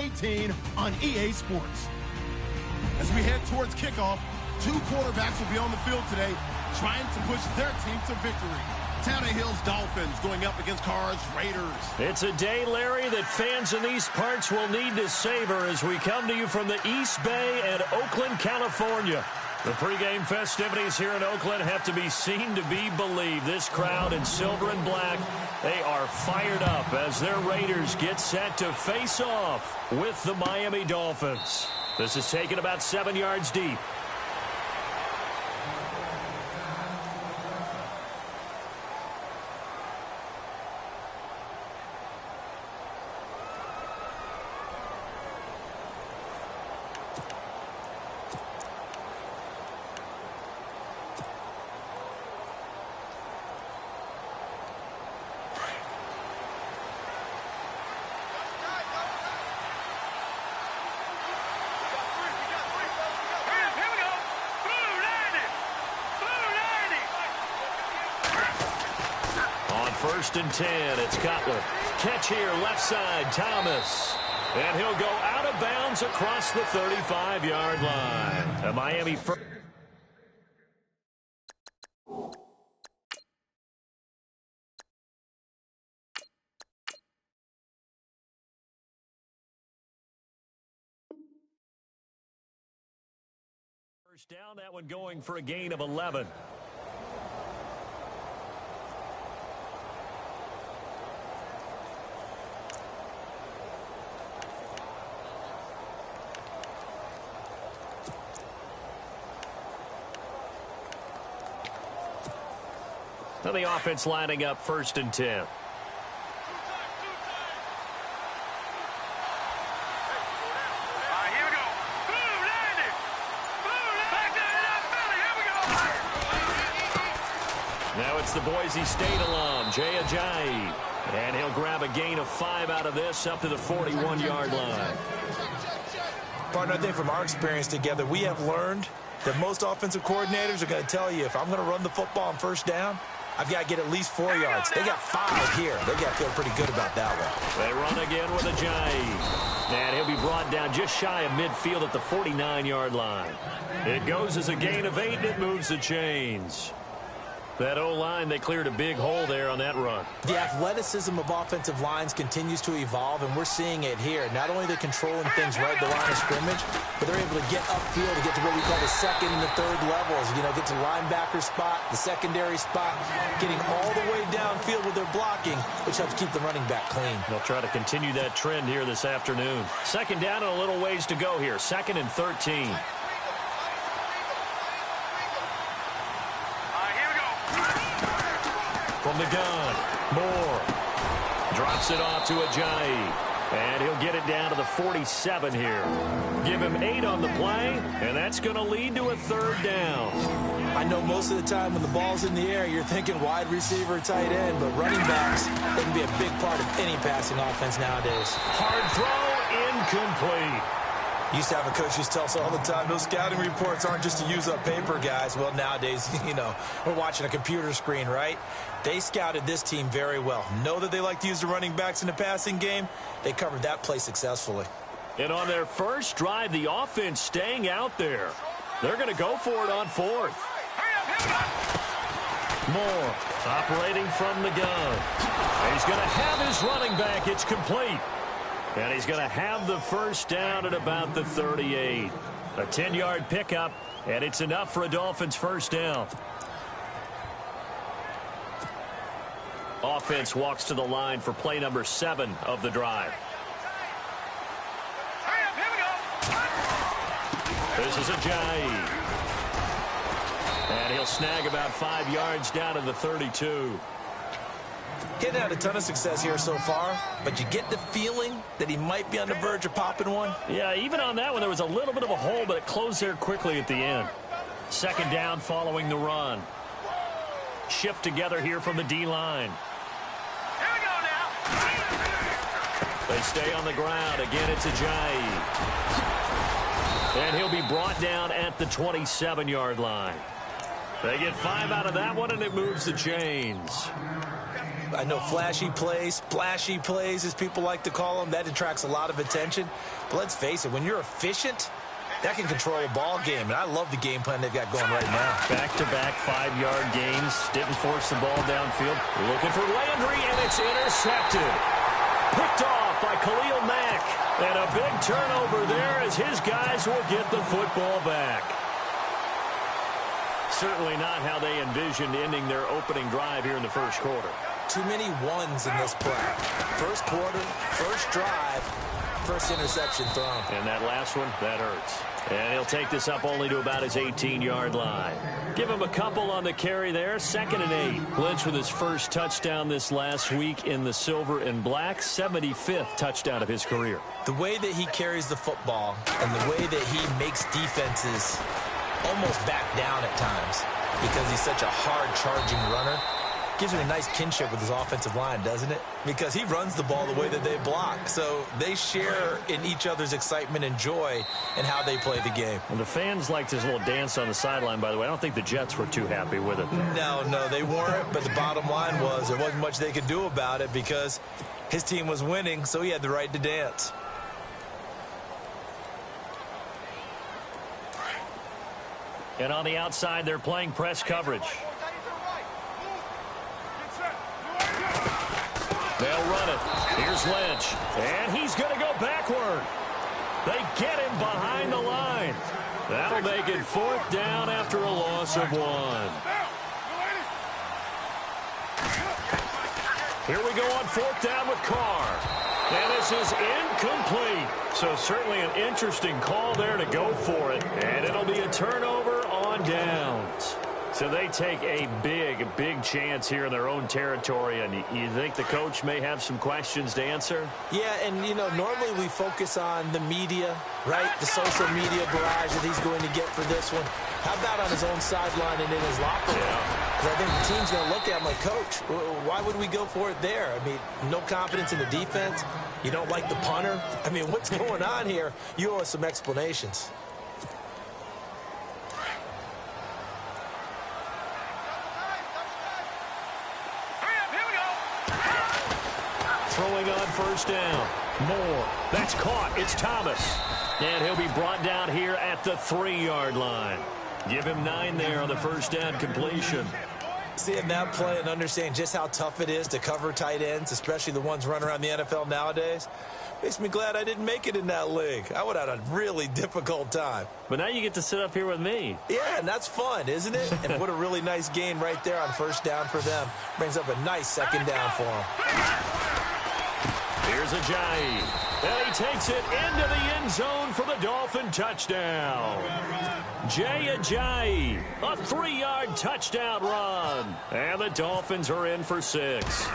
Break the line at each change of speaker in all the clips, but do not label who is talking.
18 on EA Sports. As we head towards kickoff, two quarterbacks will be on the field today trying to push their team to victory. Tannehill's Dolphins going up against Carr's Raiders.
It's a day, Larry, that fans in these parts will need to savor as we come to you from the East Bay and Oakland, California. The pregame festivities here in Oakland have to be seen to be believed. This crowd in silver and black, they are fired up as their Raiders get set to face off with the Miami Dolphins. This is taken about 7 yards deep. First and 10, it's Cutler. Catch here, left side, Thomas. And he'll go out of bounds across the 35-yard line. A Miami first down, that one going for a gain of 11. So the offense lining up first and 10.
Here we go. Boom, landed. Boom, back down Philly. Here we go.
Now it's the Boise State alum, Jaycazzz. And he'll grab a gain of 5 out of this up to the 41-yard line.
Partner, I think from our experience together, we have learned that most offensive coordinators are going to tell you, if I'm going to run the football on first down, I've got to get at least 4 yards. They got 5 here. They got to feel pretty good about that one.
They run again with Ajayi. And he'll be brought down just shy of midfield at the 49-yard line. It goes as a gain of 8, and it moves the chains. That O-line, they cleared a big hole there on that run.
The athleticism of offensive lines continues to evolve, and we're seeing it here. Not only they're controlling things right at the line of scrimmage, but they're able to get upfield to get to what we call the second and the third levels. You know, get to linebacker spot, the secondary spot, getting all the way downfield with their blocking, which helps keep the running back clean.
They'll try to continue that trend here this afternoon. Second down and a little ways to go here. 2nd and 13. From the gun, Moore drops it off to Ajayi, and he'll get it down to the 47 here. Give him 8 on the play, and that's going to lead to a 3rd down.
I know most of the time when the ball's in the air, you're thinking wide receiver, tight end, but running backs, they can be a big part of any passing offense nowadays.
Hard throw, incomplete.
Used to have a coach used to tell us all the time, those scouting reports aren't just to use up paper, guys. Well, nowadays, you know, we're watching a computer screen, right? They scouted this team very well. Know that they like to use the running backs in the passing game. They covered that play successfully.
And on their first drive, the offense staying out there. They're going to go for it on 4th. Moore operating from the gun. He's going to have his running back. It's complete. And he's going to have the first down at about the 38. A 10-yard pickup, and it's enough for a Dolphins first down. Offense walks to the line for play number 7 of the drive. This is Ajayi. And he'll snag about 5 yards down to the 32.
Getting had a ton of success here so far, but you get the feeling that he might be on the verge of popping one.
Yeah, even on that one, there was a little bit of a hole, but it closed there quickly at the end. 2nd down following the run. Shift together here from the D-line.
Here we go now.
They stay on the ground. Again, it's Ajayi. And he'll be brought down at the 27-yard line. They get 5 out of that one, and it moves the chains.
I know flashy plays, splashy plays, as people like to call them, that attracts a lot of attention. But let's face it, when you're efficient, that can control a ball game. And I love the game plan they've got going right now.
Back-to-back 5-yard gains. Didn't force the ball downfield. Looking for Landry, and it's intercepted. Picked off by Khalil Mack. And a big turnover there as his guys will get the football back. Certainly not how they envisioned ending their opening drive here in the first quarter.
Too many ones in this play. First quarter, first drive, first interception thrown.
And that last one, that hurts. And he'll take this up only to about his 18-yard line. Give him a couple on the carry there. 2nd and 8. Lynch with his first touchdown this last week in the silver and black. 75th touchdown of his career.
The way that he carries the football and the way that he makes defenses almost back down at times because he's such a hard-charging runner gives him a nice kinship with his offensive line, doesn't it? Because he runs the ball the way that they block. So they share in each other's excitement and joy in how they play the game.
And the fans liked his little dance on the sideline, by the way. I don't think the Jets were too happy with it.
No, they weren't. But the bottom line was there wasn't much they could do about it because his team was winning, so he had the right to dance.
And on the outside, they're playing press coverage. They'll run it. Here's Lynch. And he's going to go backward. They get him behind the line. That'll make it 4th down after a loss of 1. Here we go on 4th down with Carr. And this is incomplete. So certainly an interesting call there to go for it. And it'll be a turnover on downs. So they take a big chance here in their own territory. And you think the coach may have some questions to answer?
Yeah, and, normally we focus on the media, right? The social media barrage that he's going to get for this one. How about on his own sideline and in his locker room? Because I think the team's going to look at him like, Coach, why would we go for it there? I mean, no confidence in the defense. You don't like the punter. I mean, what's going on here? You owe us some explanations.
Throwing on 1st down. Moore. That's caught. It's Thomas. And he'll be brought down here at the 3-yard line. Give him 9 there on the 1st down completion.
Seeing that play and understanding just how tough it is to cover tight ends, especially the ones running around the NFL nowadays, makes me glad I didn't make it in that league. I would have had a really difficult time.
But now you get to sit up here with me.
Yeah, and that's fun, isn't it? And what a really nice gain right there on 1st down for them. Brings up a nice 2nd down for them.
Here's Ajayi. And he takes it into the end zone for the Dolphin touchdown. Jay Ajayi, a 3-yard touchdown run. And the Dolphins are in for 6.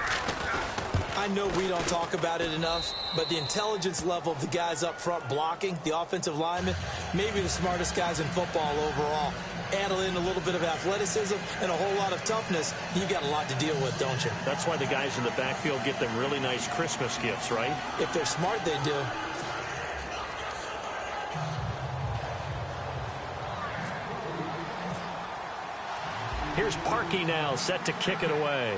I know we don't talk about it enough, but the intelligence level of the guys up front blocking, the offensive linemen, maybe the smartest guys in football overall. Add in a little bit of athleticism and a whole lot of toughness, you got a lot to deal with, don't you?
That's why the guys in the backfield get them really nice Christmas gifts, right?
If they're smart, they do.
Here's Parkey now, set to kick it away.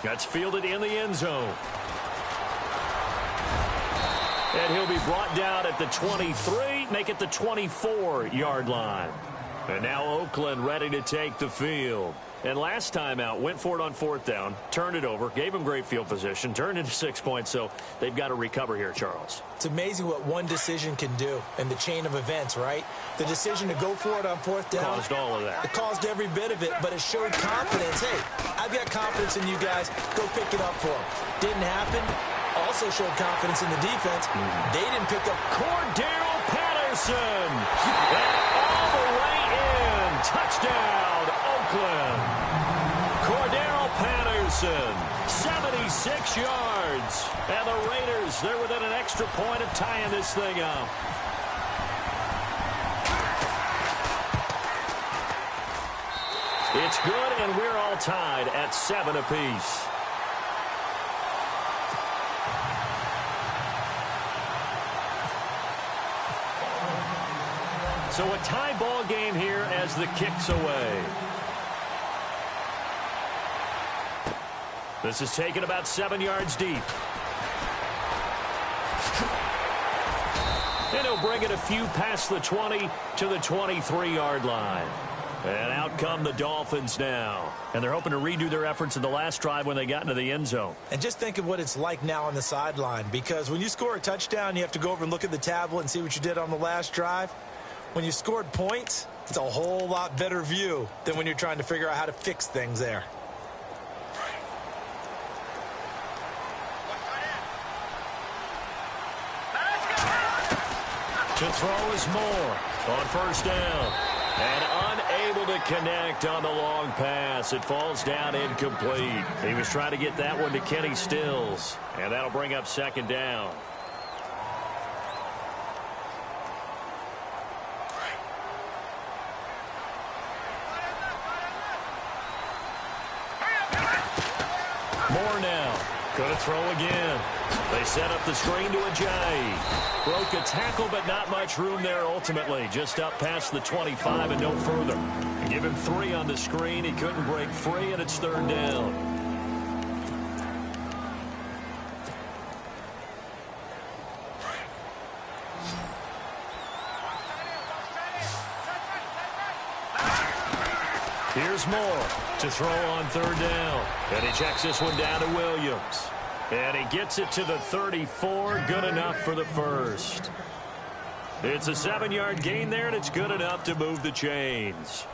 That's fielded in the end zone. And he'll be brought down at the 23, make it the 24-yard line. And now Oakland ready to take the field. And last time out, went for it on 4th down, turned it over, gave them great field position, turned into 6 points, so they've got to recover here, Charles.
It's amazing what one decision can do in the chain of events, right? The decision to go for it on 4th down.
Caused all of that.
It caused every bit of it, but it showed confidence. Hey, I've got confidence in you guys. Go pick it up for them. Didn't happen. Also showed confidence in the defense. They didn't pick up.
Cordero Patterson. And all the way in. Touchdown, Oakland. Cordero Patterson, 76 yards. And the Raiders, they're within an extra point of tying this thing up. It's good, and we're all tied at 7 apiece. So a tie ball game here as the kick's away. This is taken about 7 yards deep. And he'll bring it a few past the 20 to the 23-yard line. And out come the Dolphins now. And they're hoping to redo their efforts in the last drive when they got into the end zone.
And just think of what it's like now on the sideline, because when you score a touchdown, you have to go over and look at the tablet and see what you did on the last drive. When you scored points, it's a whole lot better view than when you're trying to figure out how to fix things there.
To throw is Moore on first down. And unable to connect on the long pass. It falls down incomplete. He was trying to get that one to Kenny Stills. And that'll bring up second down. Moore now. Gonna throw again. They set up the screen to Ajayi. Broke a tackle, but not much room there ultimately. Just up past the 25 and no further. And give him 3 on the screen. He couldn't break free, and it's third down. Here's Moore to throw on third down. And he checks this one down to Williams. And he gets it to the 34. Good enough for the first. It's a 7-yard gain there, and it's good enough to move the chains.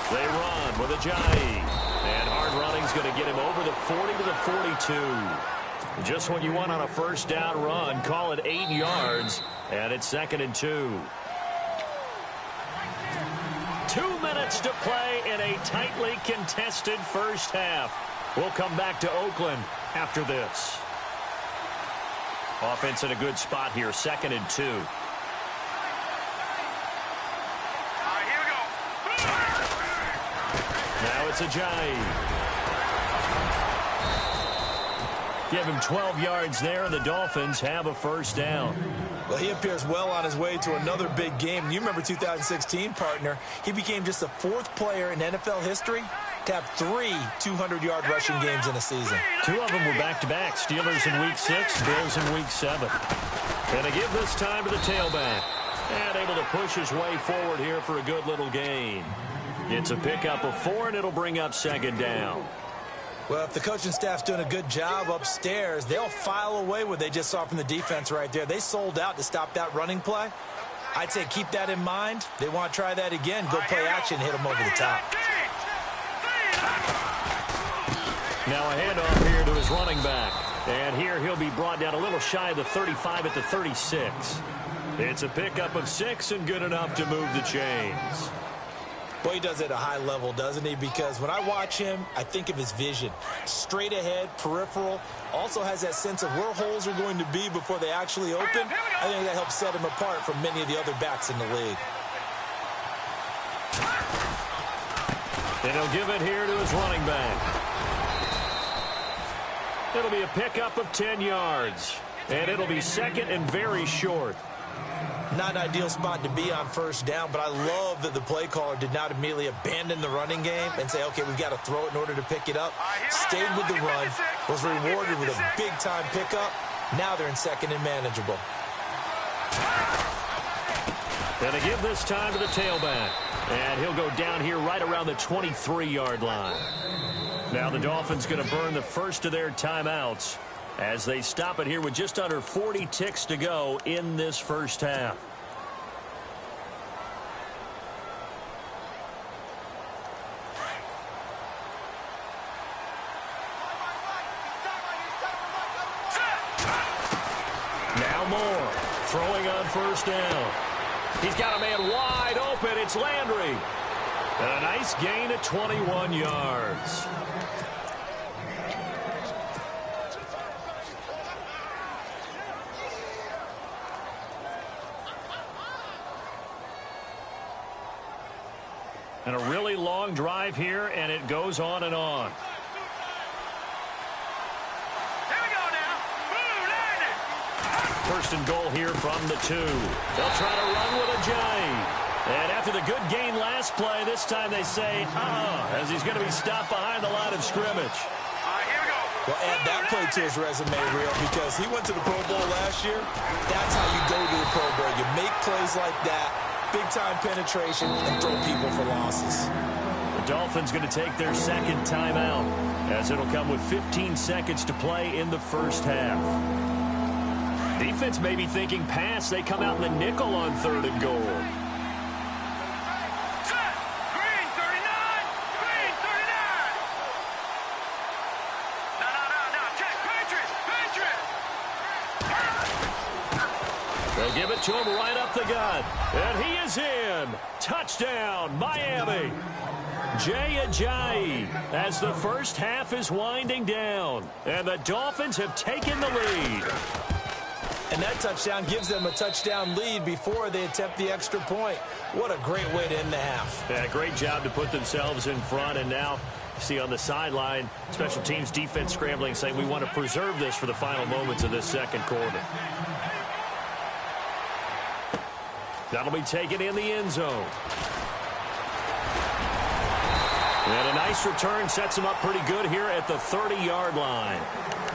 They run with Ajayi. And hard running's going to get him over the 40 to the 42. Just what you want on a first down run. Call it 8 yards, and it's 2nd and 2. 2 minutes to play in a tightly contested first half. We'll come back to Oakland after this. Offense in a good spot here, 2nd and 2. Now it's Ajayi. Give him 12 yards there, and the Dolphins have a first down.
Well, he appears well on his way to another big game. You remember 2016, partner. He became just the 4th player in NFL history to have 3 200-yard rushing games in a season.
2 of them were back-to-back. Steelers in Week 6, Bills in Week 7. And they give this time to the tailback. And able to push his way forward here for a good little gain. It's a pickup of 4, and it'll bring up second down.
Well, if the coaching staff's doing a good job upstairs, they'll file away what they just saw from the defense right there. They sold out to stop that running play. I'd say keep that in mind. They want to try that again. Go play action, hit them over the top.
Now a handoff here to his running back. And here he'll be brought down a little shy of the 35 at the 36. It's a pickup of 6 and good enough to move the chains.
Well, he does it at a high level, doesn't he? Because when I watch him, I think of his vision. Straight ahead, peripheral. Also has that sense of where holes are going to be before they actually open. I think that helps set him apart from many of the other backs in the league.
And he'll give it here to his running back. It'll be a pickup of 10 yards. And it'll be 2nd and very short.
Not an ideal spot to be on first down, but I love that the play caller did not immediately abandon the running game and say, okay, we've got to throw it in order to pick it up. Stayed with the run, was rewarded with a big-time pickup. Now they're in 2nd and manageable.
And they give this time to the tailback. And he'll go down here right around the 23-yard line. Now the Dolphins going to burn the first of their timeouts as they stop it here with just under 40 ticks to go in this first half. Now Moore throwing on first down. He's got a man wide open. It's Landry. And a nice gain at 21 yards. And a really long drive here, and it goes on and on.
Here we go now.
First and goal here from the 2. They'll try to run with a Jay. And after the good gain last play, this time they say, as he's going to be stopped behind the line of scrimmage.
All right, here we go.
Well, add that play to his resume, Real, because he went to the Pro Bowl last year. That's how you go to the Pro Bowl. You make plays like that, big-time penetration, and throw people for losses.
The Dolphins going to take their second timeout, as it'll come with 15 seconds to play in the first half. Defense may be thinking pass. They come out in the nickel on 3rd and goal.
Set. Green 39. Green 39. No. Check. Patriots.
They give it to him right up the gut. And he is in. Touchdown, Miami. Jay Ajayi, as the first half is winding down. And the Dolphins have taken the lead.
And that touchdown gives them a touchdown lead before they attempt the extra point. What a great way to end the half.
Yeah, great job to put themselves in front. And now, see on the sideline, special teams defense scrambling, saying we want to preserve this for the final moments of this second quarter. That'll be taken in the end zone. And a nice return sets them up pretty good here at the 30-yard line.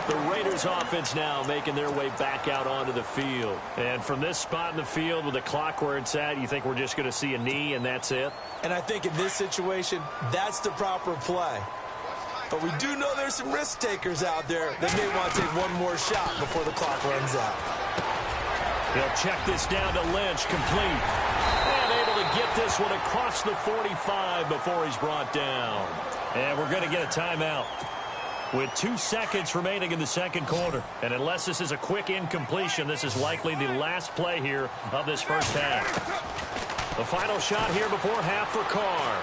The Raiders offense now making their way back out onto the field. And from this spot in the field with the clock where it's at, you think we're just going to see a knee and that's it?
And I think in this situation, that's the proper play. But we do know there's some risk takers out there that may want to take one more shot before the clock runs out.
He'll check this down to Lynch, complete. And able to get this one across the 45 before he's brought down. And we're going to get a timeout with 2 seconds remaining in the second quarter. And unless this is a quick incompletion, this is likely the last play here of this first half. The final shot here before half for Carr.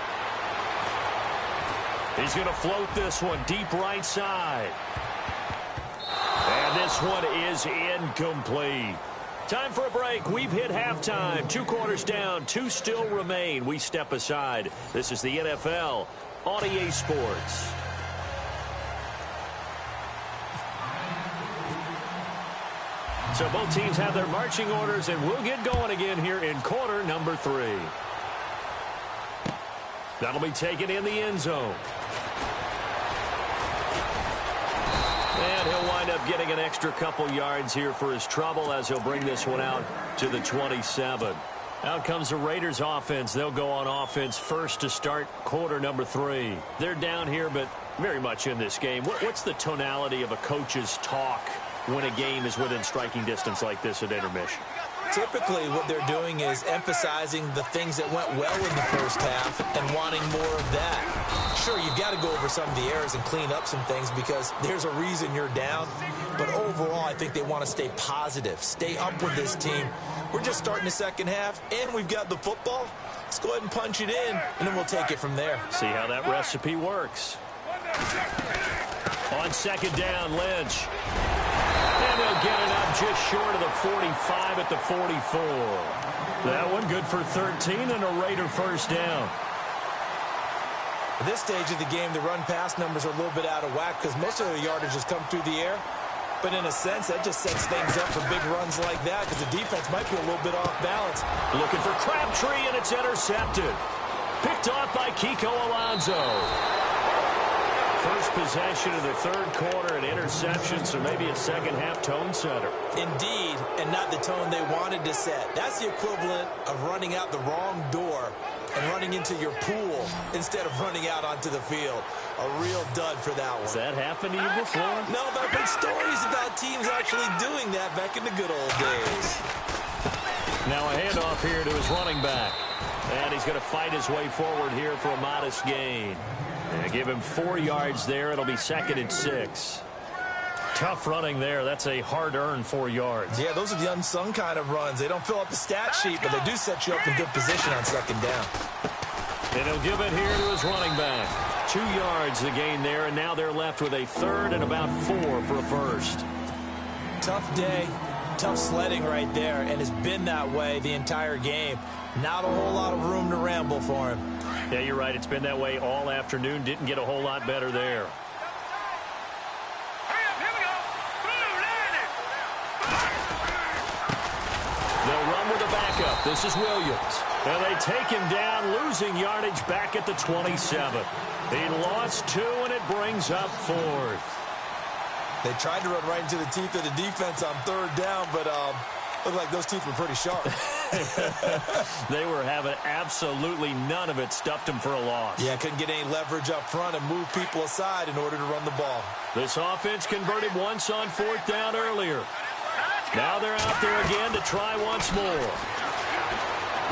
He's going to float this one deep right side. And this one is incomplete. Time for a break. We've hit halftime. 2 quarters down, 2 still remain. We step aside. This is the NFL on EA Sports. So both teams have their marching orders, and we'll get going again here in quarter number 3. That'll be taken in the end zone. And he'll wind up getting an extra couple yards here for his trouble as he'll bring this one out to the 27. Out comes the Raiders offense. They'll go on offense first to start quarter number 3. They're down here, but very much in this game. What's the tonality of a coach's talk when a game is within striking distance like this at intermission?
Typically, what they're doing is emphasizing the things that went well in the first half and wanting more of that. Sure, you've got to go over some of the errors and clean up some things because there's a reason you're down. But overall, I think they want to stay positive, stay up with this team. We're just starting the second half, and we've got the football. Let's go ahead and punch it in, and then we'll take it from there.
See how that recipe works. On second down, Lynch. And they'll get it up just short of the 45 at the 44. That one good for 13 and a Raider first down.
At this stage of the game, the run-pass numbers are a little bit out of whack because most of the yardage has come through the air. But in a sense, that just sets things up for big runs like that because the defense might be a little bit off balance.
Looking for Crabtree, and it's intercepted. Picked off by Kiko Alonso. First possession of the third quarter, an interception, so maybe a second-half tone setter.
Indeed, and not the tone they wanted to set. That's the equivalent of running out the wrong door and running into your pool instead of running out onto the field. A real dud for that one.
Has that happened to you before?
No, but I've heard stories about teams actually doing that back in the good old days.
Now a handoff here to his running back. And he's going to fight his way forward here for a modest gain. And give him 4 yards there. It'll be 2nd and 6. Tough running there. That's a hard-earned 4 yards.
Yeah, those are the unsung kind of runs. They don't fill up the stat sheet, but they do set you up in good position on second down.
And he'll give it here to his running back. 2 yards the gain there, and now they're left with a third and about 4 for a first.
Tough day, tough sledding right there, and it's been that way the entire game. Not a whole lot of room to ramble for him.
Yeah, you're right. It's been that way all afternoon. Didn't get a whole lot better there.
Hurry up, here we go. Blue, landing.
This is Williams. And they take him down, losing yardage back at the 27. He lost 2, and it brings up 4th.
They tried to run right into the teeth of the defense on 3rd down, but looked like those teeth were pretty sharp.
They were having absolutely none of it, stuffed him for a loss.
Yeah, couldn't get any leverage up front and move people aside in order to run the ball.
This offense converted once on 4th down earlier. Now they're out there again to try once more.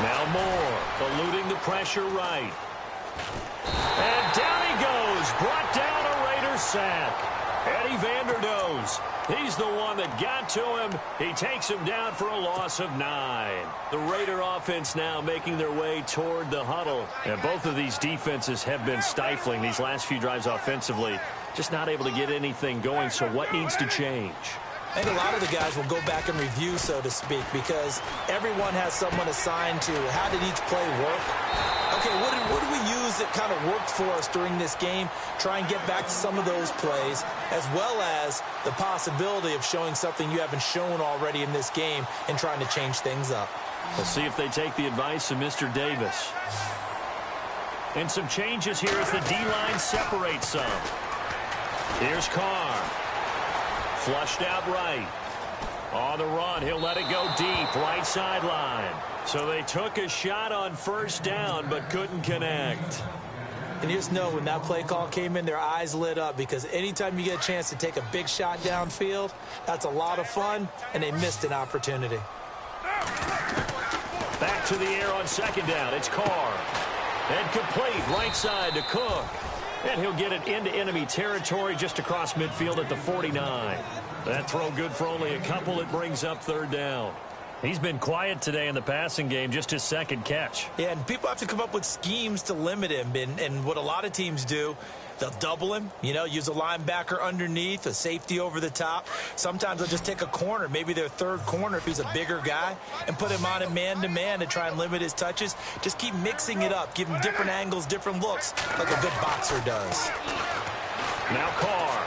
Now Moore, eluding the pressure right. And down he goes, brought down a Raider sack. Eddie Vanderdoes, he's the one that got to him. He takes him down for a loss of 9. The Raider offense now making their way toward the huddle. And both of these defenses have been stifling these last few drives offensively. Just not able to get anything going, so what needs to change?
I think a lot of the guys will go back and review, so to speak, because everyone has someone assigned to how did each play work. Okay, what did we use that kind of worked for us during this game? Try and get back to some of those plays, as well as the possibility of showing something you haven't shown already in this game and trying to change things up.
Let's see if they take the advice of Mr. Davis. And some changes here as the D-line separates some. Here's Carr. Flushed out right. On the run, he'll let it go deep, right sideline. So they took a shot on 1st down, but couldn't connect.
And you just know when that play call came in, their eyes lit up, because anytime you get a chance to take a big shot downfield, that's a lot of fun, and they missed an opportunity.
Back to the air on 2nd down. It's Carr. And complete right side to Cook. And he'll get it into enemy territory just across midfield at the 49. That throw good for only a couple. It brings up 3rd down. He's been quiet today in the passing game, just his 2nd catch.
Yeah, and people have to come up with schemes to limit him. And what a lot of teams do, they'll double him, use a linebacker underneath, a safety over the top. Sometimes they'll just take a corner, maybe their 3rd corner if he's a bigger guy, and put him on a man-to-man to try and limit his touches. Just keep mixing it up, give him different angles, different looks, like a good boxer does.
Now Carr.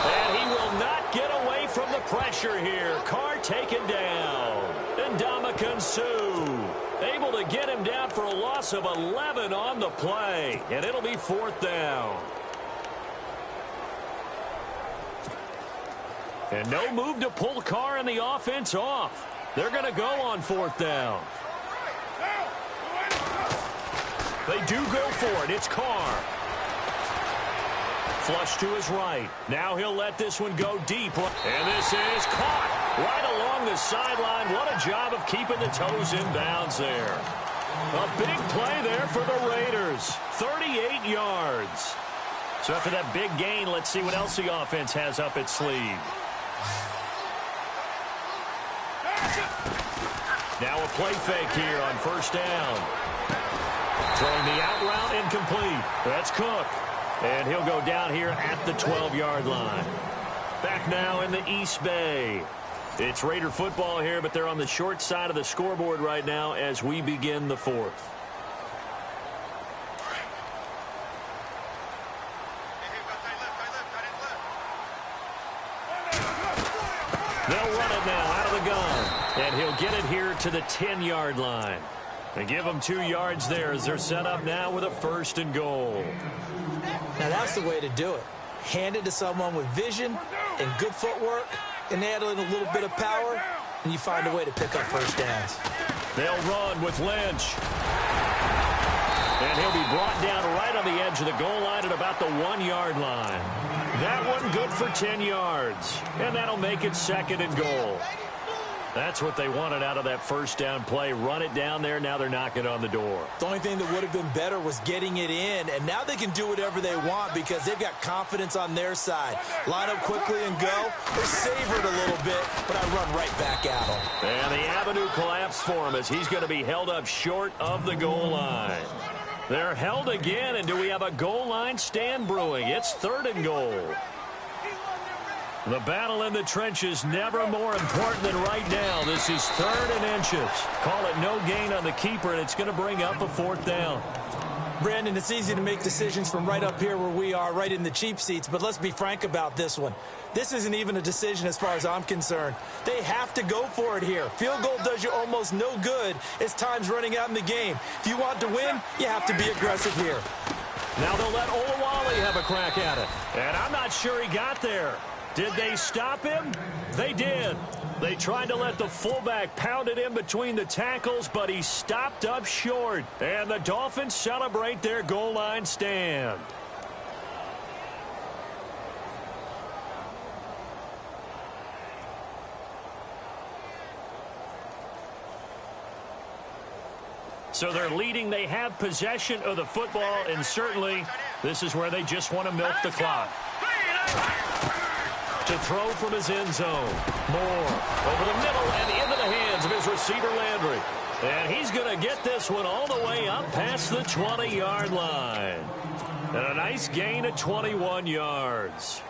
And he will not get away from the pressure here. Carr taken down. And Ndamukong Suh able to get him down for a loss of 11 on the play. And it'll be 4th down. And no move to pull Carr and the offense off. They're going to go on 4th down. They do go for it. It's Carr. Flush to his right. Now he'll let this one go deep. And this is caught right along the sideline. What a job of keeping the toes in bounds there. A big play there for the Raiders. 38 yards. So after that big gain, let's see what else the offense has up its sleeve. Now a play fake here on 1st down. Throwing the out route incomplete. That's Cook. And he'll go down here at the 12-yard line. Back now in the East Bay. It's Raider football here, but they're on the short side of the scoreboard right now as we begin the 4th. They'll run it now out of the gun. And he'll get it here to the 10-yard line. They give them 2 yards there as they're set up now with a 1st and goal.
Now that's the way to do it. Hand it to someone with vision and good footwork, and add in a little bit of power, and you find a way to pick up 1st downs.
They'll run with Lynch. And he'll be brought down right on the edge of the goal line at about the 1-yard line. That one good for 10 yards. And that'll make it 2nd and goal. That's what they wanted out of that 1st down play. Run it down there. Now they're knocking on the door.
The only thing that would have been better was getting it in. And now they can do whatever they want because they've got confidence on their side. Line up quickly and go. They're savored a little bit, but I run right back at them.
And the avenue collapsed for him as he's going to be held up short of the goal line. They're held again, and do we have a goal line stand brewing? It's 3rd and goal. The battle in the trenches never more important than right now. This is 3rd and inches. Call it no gain on the keeper, and it's going to bring up a 4th down.
Brandon, it's easy to make decisions from right up here where we are, right in the cheap seats, but let's be frank about this one. This isn't even a decision as far as I'm concerned. They have to go for it here. Field goal does you almost no good as time's running out in the game. If you want to win, you have to be aggressive here.
Now they'll let Olawale have a crack at it. And I'm not sure he got there. Did they stop him? They did. They tried to let the fullback pound it in between the tackles, but he stopped up short. And the Dolphins celebrate their goal line stand. So they're leading. They have possession of the football, and certainly this is where they just want to milk the clock. To throw from his end zone. Moore over the middle and into the hands of his receiver, Landry. And he's going to get this one all the way up past the 20-yard line. And a nice gain of 21 yards.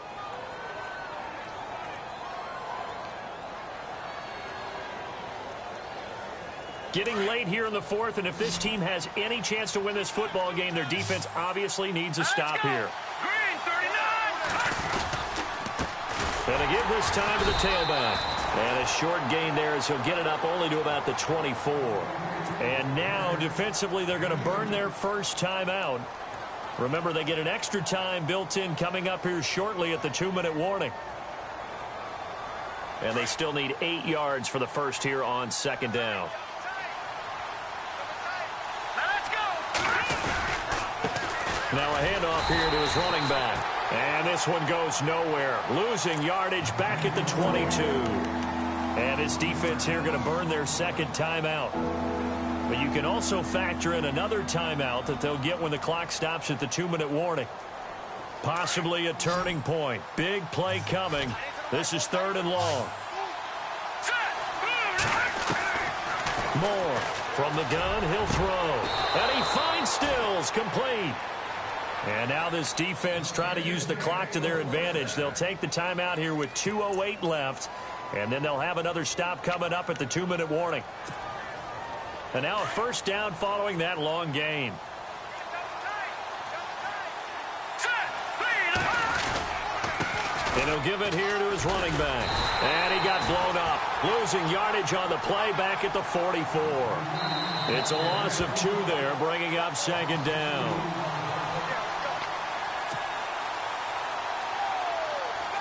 Getting late here in the fourth, and if this team has any chance to win this football game, their defense obviously needs a stop here.
Green 39.
And to give this time to the tailback. And a short gain there as he'll get it up only to about the 24. And now, defensively, they're going to burn their first timeout. Remember, they get an extra time built in coming up here shortly at the 2-minute warning. And they still need 8 yards for the first here on second down. Now a handoff here to his running back. And this one goes nowhere. Losing yardage back at the 22. And his defense here going to burn their second timeout. But you can also factor in another timeout that they'll get when the clock stops at the 2-minute warning. Possibly a turning point. Big play coming. This is 3rd and long. Moore from the gun. He'll throw. And he finds Stills. Complete. And now this defense try to use the clock to their advantage. They'll take the timeout here with 2:08 left. And then they'll have another stop coming up at the 2-minute warning. And now a first down following that long gain. And he'll give it here to his running back. And he got blown up. Losing yardage on the play back at the 44. It's a loss of 2 there, bringing up second down.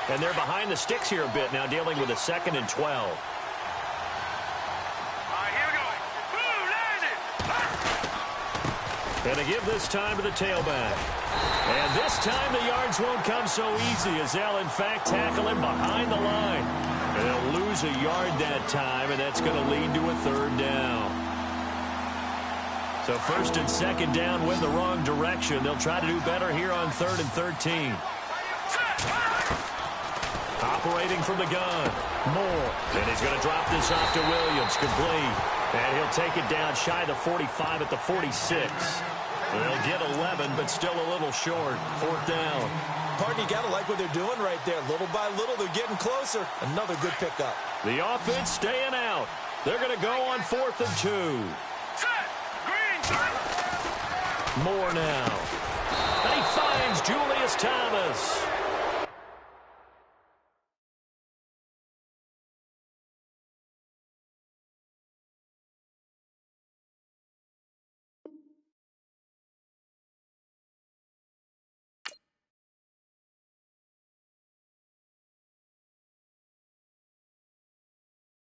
And they're behind the sticks here a bit now, dealing with a 2nd and 12.
All right, here we go.
And to give this time to the tailback. And this time the yards won't come so easy as they'll, in fact, tackle him behind the line. And they'll lose a yard that time, and that's going to lead to a 3rd down. So 1st and 2nd down went the wrong direction. They'll try to do better here on 3rd and 13. Operating from the gun. Moore. And he's going to drop this off to Williams. Complete. And he'll take it down shy of the 45 at the 46. They'll get 11, but still a little short. 4th down.
Pardon, you got to like what they're doing right there. Little by little, they're getting closer. Another good pickup.
The offense staying out. They're going to go on 4th and 2. Moore now. And he finds Julius Thomas.